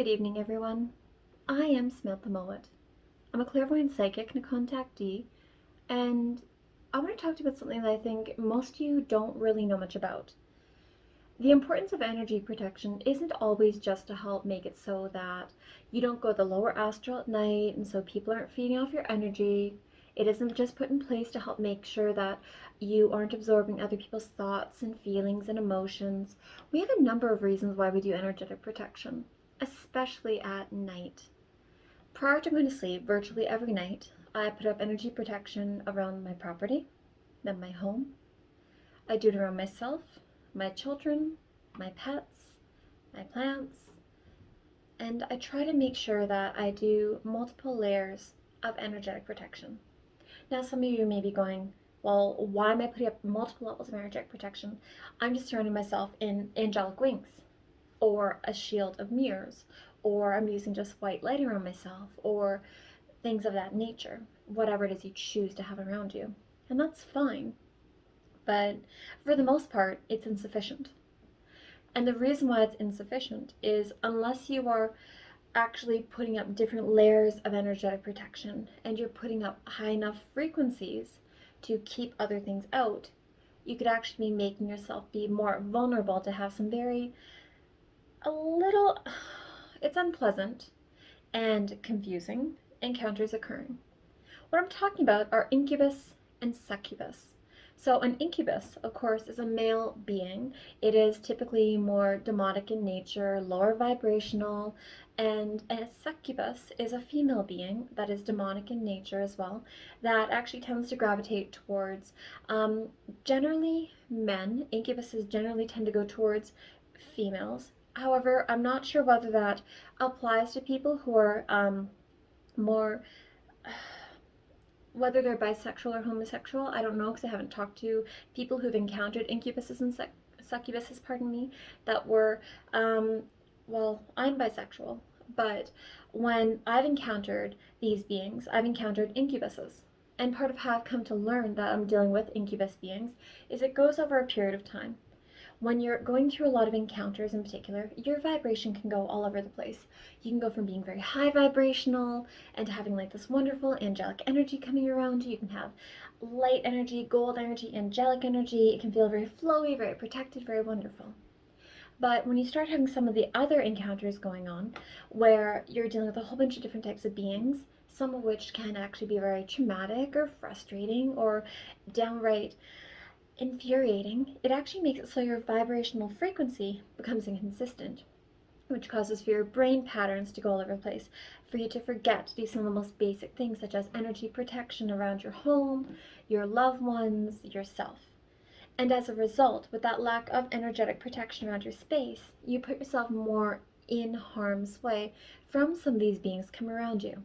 Good evening, everyone. I am Samantha Mowat. I'm a clairvoyant psychic and a contactee, and I want to talk to you about something that I think most of you don't really know much about. The importance of energy protection isn't always just to help make it so that you don't go to the lower astral at night and so people aren't feeding off your energy. It isn't just put in place to help make sure that you aren't absorbing other people's thoughts and feelings and emotions. We have a number of reasons why we do energetic protection, especially at night. Prior to going to sleep, virtually every night, I put up energy protection around my property, then my home. I do it around myself, my children, my pets, my plants, and I try to make sure that I do multiple layers of energetic protection. Now, some of you may be going, well, why am I putting up multiple levels of energetic protection? I'm just surrounding myself in angelic wings, or a shield of mirrors, or I'm using just white light around myself, or things of that nature, whatever it is you choose to have around you. And that's fine, but for the most part, it's insufficient. And the reason why it's insufficient is unless you are actually putting up different layers of energetic protection and you're putting up high enough frequencies to keep other things out, you could actually be making yourself be more vulnerable to have some it's unpleasant and confusing encounters occurring. What I'm talking about are incubus and succubus. So an incubus, of course, is a male being. It is typically more demonic in nature, lower vibrational, and a succubus is a female being that is demonic in nature as well, that actually tends to gravitate towards generally men. Incubuses generally tend to go towards females. However, I'm not sure whether that applies to people who are more whether they're bisexual or homosexual. I don't know because I haven't talked to people who've encountered incubuses and succubuses, pardon me, that were, well, I'm bisexual, but when I've encountered these beings, I've encountered incubuses. And part of how I've come to learn that I'm dealing with incubus beings is it goes over a period of time. When you're going through a lot of encounters in particular, your vibration can go all over the place. You can go from being very high vibrational and having like this wonderful angelic energy coming around you. You can have light energy, gold energy, angelic energy. It can feel very flowy, very protected, very wonderful. But when you start having some of the other encounters going on, where you're dealing with a whole bunch of different types of beings, some of which can actually be very traumatic or frustrating or downright infuriating, it actually makes it so your vibrational frequency becomes inconsistent, which causes for your brain patterns to go all over the place, for you to forget to do some of the most basic things such as energy protection around your home, your loved ones, yourself. And as a result, with that lack of energetic protection around your space, you put yourself more in harm's way from some of these beings come around you.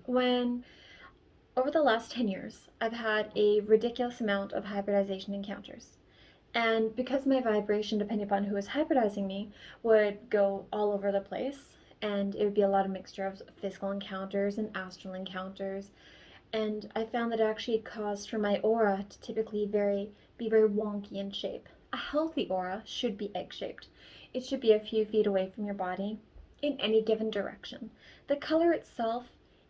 When Over the last 10 years, I've had a ridiculous amount of hybridization encounters. And because my vibration, depending upon who was hybridizing me, would go all over the place, and it would be a lot of mixture of physical encounters and astral encounters, and I found that it actually caused for my aura to typically be very wonky in shape. A healthy aura should be egg-shaped. It should be a few feet away from your body in any given direction. The color itself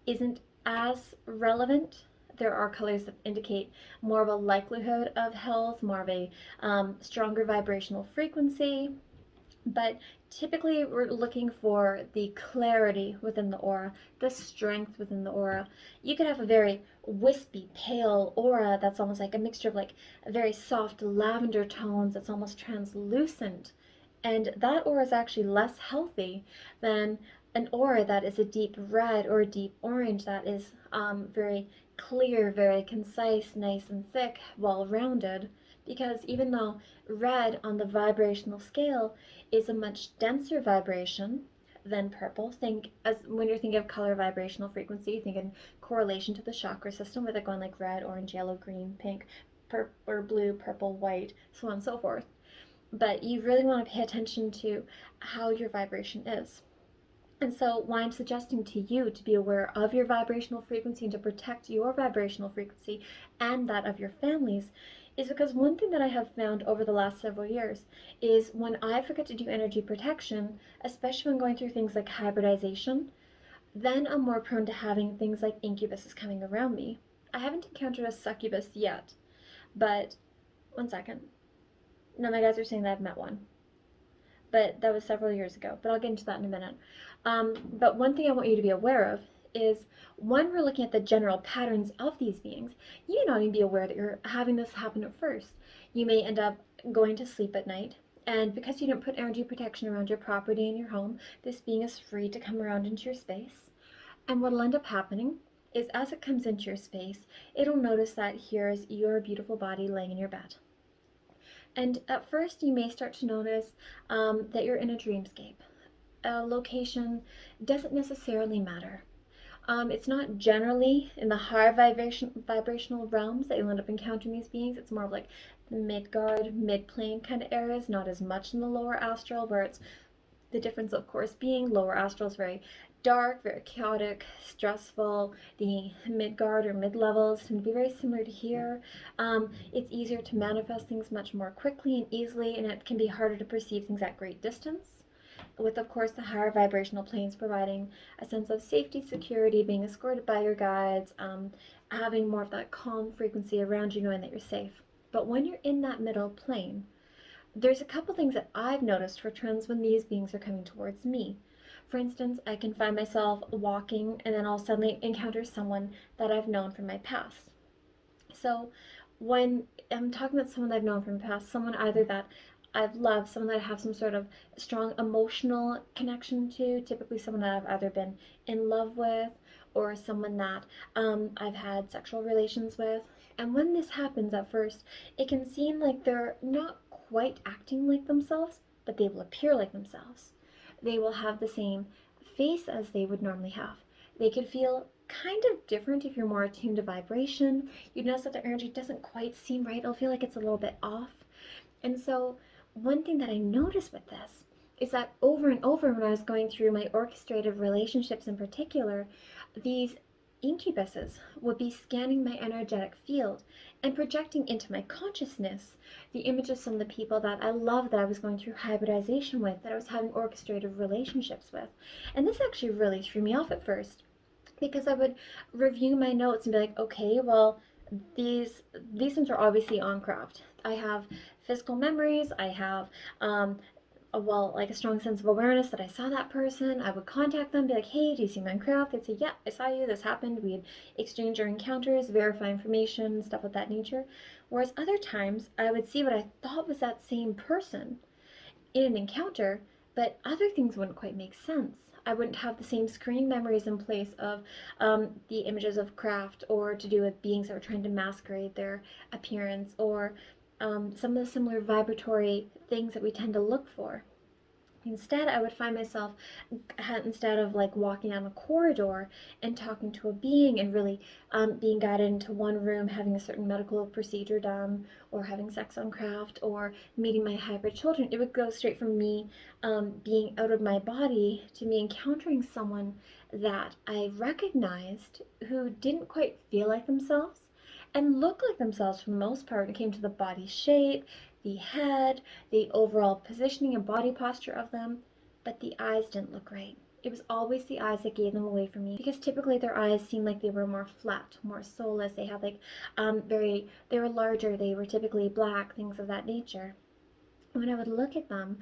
isn't as relevant. There are colors that indicate more of a likelihood of health, more of a stronger vibrational frequency, but typically we're looking for the clarity within the aura, the strength within the aura. You could have a very wispy, pale aura that's almost like a mixture of like a very soft lavender tones that's almost translucent. And that aura is actually less healthy than an aura that is a deep red or a deep orange that is very clear, very concise, nice and thick, well-rounded. Because even though red on the vibrational scale is a much denser vibration than purple, think as when you're thinking of color vibrational frequency, you think in correlation to the chakra system, where they're going like red, orange, yellow, green, pink, or blue, purple, white, so on and so forth. But you really want to pay attention to how your vibration is. And so why I'm suggesting to you to be aware of your vibrational frequency and to protect your vibrational frequency and that of your families is because one thing that I have found over the last several years is when I forget to do energy protection, especially when going through things like hybridization, then I'm more prone to having things like incubuses coming around me. I haven't encountered a succubus yet, but one second. No, my guys are saying that I've met one, but that was several years ago. But I'll get into that in a minute. But one thing I want you to be aware of is when we're looking at the general patterns of these beings, you may not even be aware that you're having this happen at first. You may end up going to sleep at night, and because you didn't put energy protection around your property and your home, this being is free to come around into your space. And what'll end up happening is as it comes into your space, it'll notice that here's your beautiful body laying in your bed. And at first, you may start to notice that you're in a dreamscape. A location doesn't necessarily matter. It's not generally in the high vibrational realms that you'll end up encountering these beings. It's more of like the Midgard, mid-plane kind of areas, not as much in the lower astral, where it's the difference, of course, being lower astral is very dark, very chaotic, stressful. The Midgard or mid levels tend to be very similar to here. It's easier to manifest things much more quickly and easily, and it can be harder to perceive things at great distance. With, of course, the higher vibrational planes providing a sense of safety, security, being escorted by your guides, having more of that calm frequency around you, knowing that you're safe. But when you're in that middle plane, there's a couple things that I've noticed for trends when these beings are coming towards me. For instance, I can find myself walking and then I'll suddenly encounter someone that I've known from my past. So when I'm talking about someone I've known from the past, someone either that I've loved, someone that I have some sort of strong emotional connection to, typically someone that I've either been in love with or someone that I've had sexual relations with. And when this happens at first, it can seem like they're not quite acting like themselves, but they will appear like themselves. They will have the same face as they would normally have. They could feel kind of different if you're more attuned to vibration. You'd notice that their energy doesn't quite seem right. It'll feel like it's a little bit off. And so one thing that I noticed with this is that over and over when I was going through my orchestrated relationships in particular, these incubuses would be scanning my energetic field and projecting into my consciousness the image of some of the people that I love that I was going through hybridization with, that I was having orchestrated relationships with. And this actually really threw me off at first because I would review my notes and be like, okay, well, these things are obviously on craft. I have physical memories. I have like a strong sense of awareness that I saw that person. I would contact them, be like, hey, do you see my craft? They'd say, yeah, I saw you, this happened. We'd exchange our encounters, verify information, stuff of that nature. Whereas other times I would see what I thought was that same person in an encounter, but other things wouldn't quite make sense. I wouldn't have the same screen memories in place of the images of craft or to do with beings that were trying to masquerade their appearance or some of the similar vibratory things that we tend to look for. Instead, I would find myself, instead of like walking down a corridor and talking to a being and really being guided into one room, having a certain medical procedure done, or having sex on craft, or meeting my hybrid children, it would go straight from me being out of my body to me encountering someone that I recognized who didn't quite feel like themselves and look like themselves for the most part when it came to the body shape, the head, the overall positioning and body posture of them, but the eyes didn't look right. It was always the eyes that gave them away from me because typically their eyes seemed like they were more flat, more soulless. They had like they were larger. They were typically black, things of that nature. When I would look at them,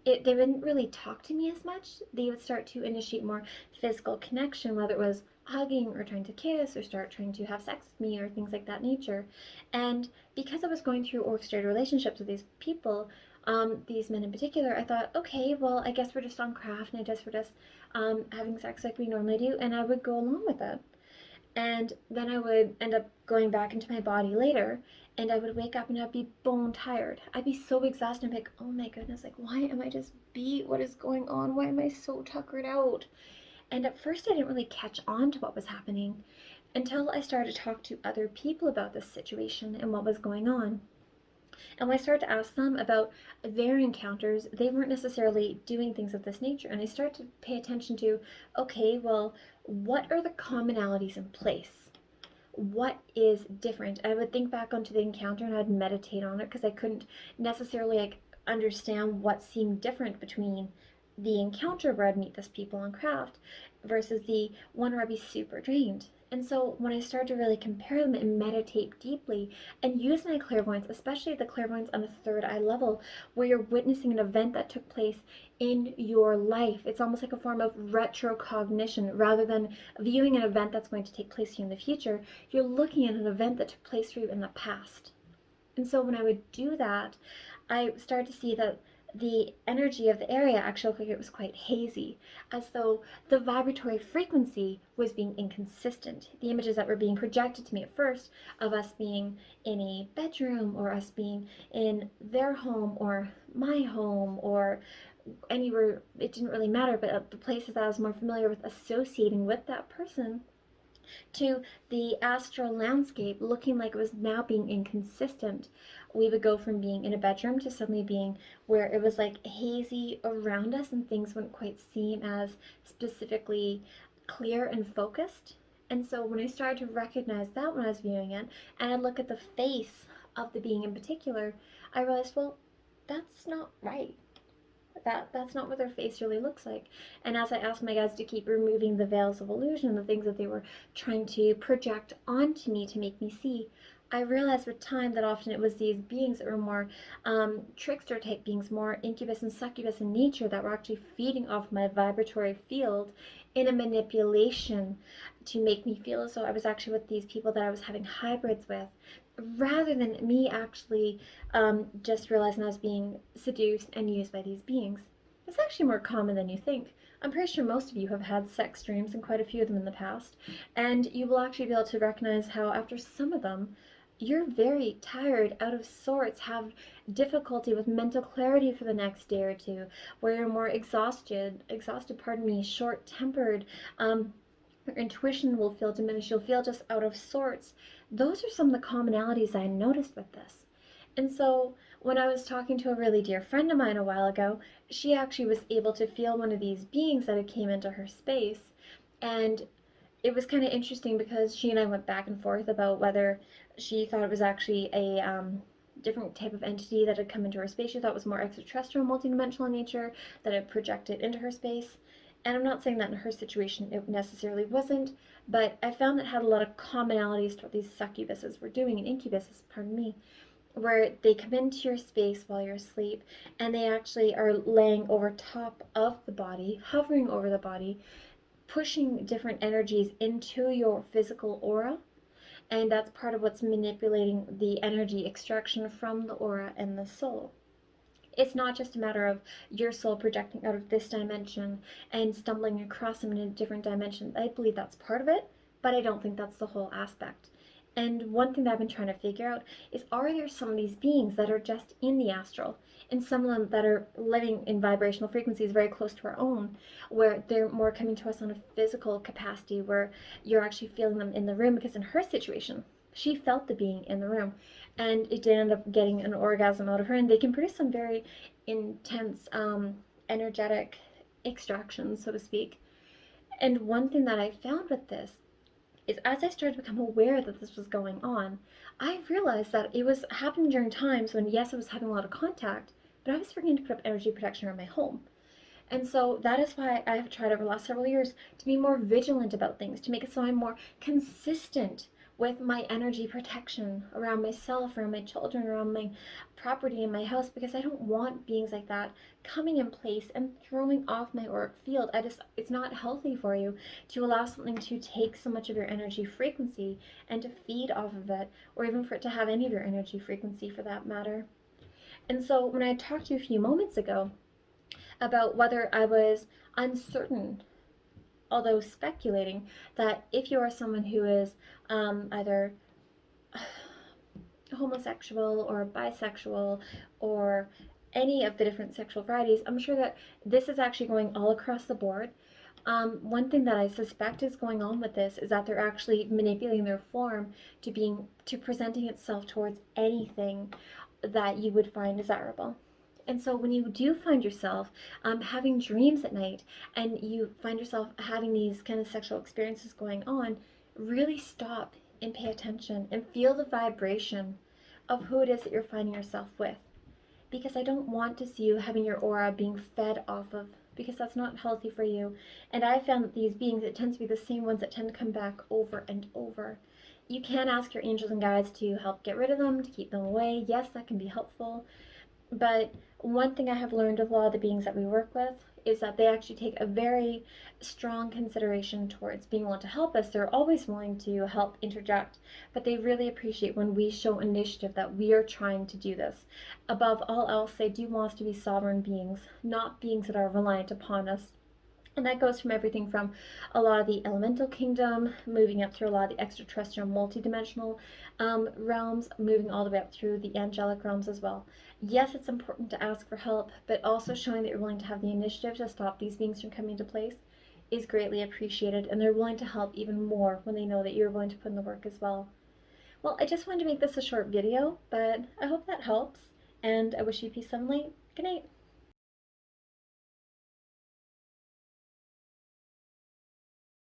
they wouldn't really talk to me as much. They would start to initiate more physical connection, whether it was hugging or trying to kiss or start trying to have sex with me or things like that nature. And because I was going through orchestrated relationships with these people, these men in particular, I thought, okay, well, I guess we're just on craft and I guess we're just having sex like we normally do, and I would go along with it. And then I would end up going back into my body later, and I would wake up and I'd be bone tired. I'd be so exhausted. I'd be like, oh my goodness, like, why am I just beat? What is going on? Why am I so tuckered out? And at first, I didn't really catch on to what was happening until I started to talk to other people about this situation and what was going on. And when I started to ask them about their encounters, they weren't necessarily doing things of this nature. And I started to pay attention to, okay, well, what are the commonalities in place? what is different. I would think back onto the encounter and I'd meditate on it because I couldn't necessarily like understand what seemed different between the encounter where I'd meet this people on craft versus the one where I'd be super drained. And so when I started to really compare them and meditate deeply and use my clairvoyance, especially the clairvoyance on the third eye level, where you're witnessing an event that took place in your life, it's almost like a form of retrocognition rather than viewing an event that's going to take place to you in the future. You're looking at an event that took place for you in the past. And so when I would do that, I started to see that the energy of the area actually looked like it was quite hazy, as though the vibratory frequency was being inconsistent. The images that were being projected to me at first of us being in a bedroom or us being in their home or my home or anywhere, it didn't really matter, but the places that I was more familiar with associating with that person, to the astral landscape looking like it was now being inconsistent. We would go from being in a bedroom to suddenly being where it was like hazy around us and things wouldn't quite seem as specifically clear and focused. And so when I started to recognize that when I was viewing it, and I look at the face of the being in particular, I realized, well, that's not right. That's not what their face really looks like. And as I asked my guides to keep removing the veils of illusion, the things that they were trying to project onto me to make me see, I realized with time that often it was these beings that were more trickster type beings, more incubus and succubus in nature, that were actually feeding off my vibratory field in a manipulation to make me feel as though I was actually with these people that I was having hybrids with, rather than me actually just realizing I was being seduced and used by these beings. It's actually more common than you think. I'm pretty sure most of you have had sex dreams, and quite a few of them in the past, and you will actually be able to recognize how after some of them, you're very tired, out of sorts, have difficulty with mental clarity for the next day or two, where you're more short-tempered, your intuition will feel diminished, you'll feel just out of sorts. Those are some of the commonalities I noticed with this. And so when I was talking to a really dear friend of mine a while ago, she actually was able to feel one of these beings that had came into her space. And it was kind of interesting because she and I went back and forth about whether she thought it was actually a different type of entity that had come into her space. She thought it was more extraterrestrial, multidimensional in nature, that had projected into her space. And I'm not saying that in her situation it necessarily wasn't, but I found it had a lot of commonalities to what these succubuses were doing, and incubuses, pardon me, where they come into your space while you're asleep and they actually are laying over top of the body, hovering over the body, pushing different energies into your physical aura. And that's part of what's manipulating the energy extraction from the aura and the soul. It's not just a matter of your soul projecting out of this dimension and stumbling across them in a different dimension. I believe that's part of it, but I don't think that's the whole aspect. And one thing that I've been trying to figure out is, are there some of these beings that are just in the astral, and some of them that are living in vibrational frequencies very close to our own, where they're more coming to us on a physical capacity, where you're actually feeling them in the room? Because in her situation, she felt the being in the room, and it did end up getting an orgasm out of her, and they can produce some very intense energetic extractions, so to speak. And one thing that I found with this is, as I started to become aware that this was going on, I realized that it was happening during times when, yes, I was having a lot of contact, but I was forgetting to put up energy protection around my home. And so that is why I have tried over the last several years to be more vigilant about things, to make it so I'm more consistent with my energy protection around myself, around my children, around my property and my house, because I don't want beings like that coming in place and throwing off my auric field. It's not healthy for you to allow something to take so much of your energy frequency and to feed off of it, or even for it to have any of your energy frequency for that matter. And so when I talked to you a few moments ago about whether I was uncertain, although speculating, that if you are someone who is either homosexual or bisexual or any of the different sexual varieties, I'm sure that this is actually going all across the board. One thing that I suspect is going on with this is that they're actually manipulating their form to presenting itself towards anything that you would find desirable. And so when you do find yourself having dreams at night, and you find yourself having these kind of sexual experiences going on, really stop and pay attention and feel the vibration of who it is that you're finding yourself with. Because I don't want to see you having your aura being fed off of, because that's not healthy for you. And I found that these beings, it tends to be the same ones that tend to come back over and over. You can ask your angels and guides to help get rid of them, to keep them away. Yes, that can be helpful. But one thing I have learned of a lot of the beings that we work with is that they actually take a very strong consideration towards being willing to help us. They're always willing to help interject, but they really appreciate when we show initiative that we are trying to do this. Above all else, they do want us to be sovereign beings, not beings that are reliant upon us. And that goes from everything from a lot of the elemental kingdom, moving up through a lot of the extraterrestrial multidimensional realms, moving all the way up through the angelic realms as well. Yes, it's important to ask for help, but also showing that you're willing to have the initiative to stop these beings from coming into place is greatly appreciated, and they're willing to help even more when they know that you're willing to put in the work as well. Well, I just wanted to make this a short video, but I hope that helps, and I wish you peace and light. Good night.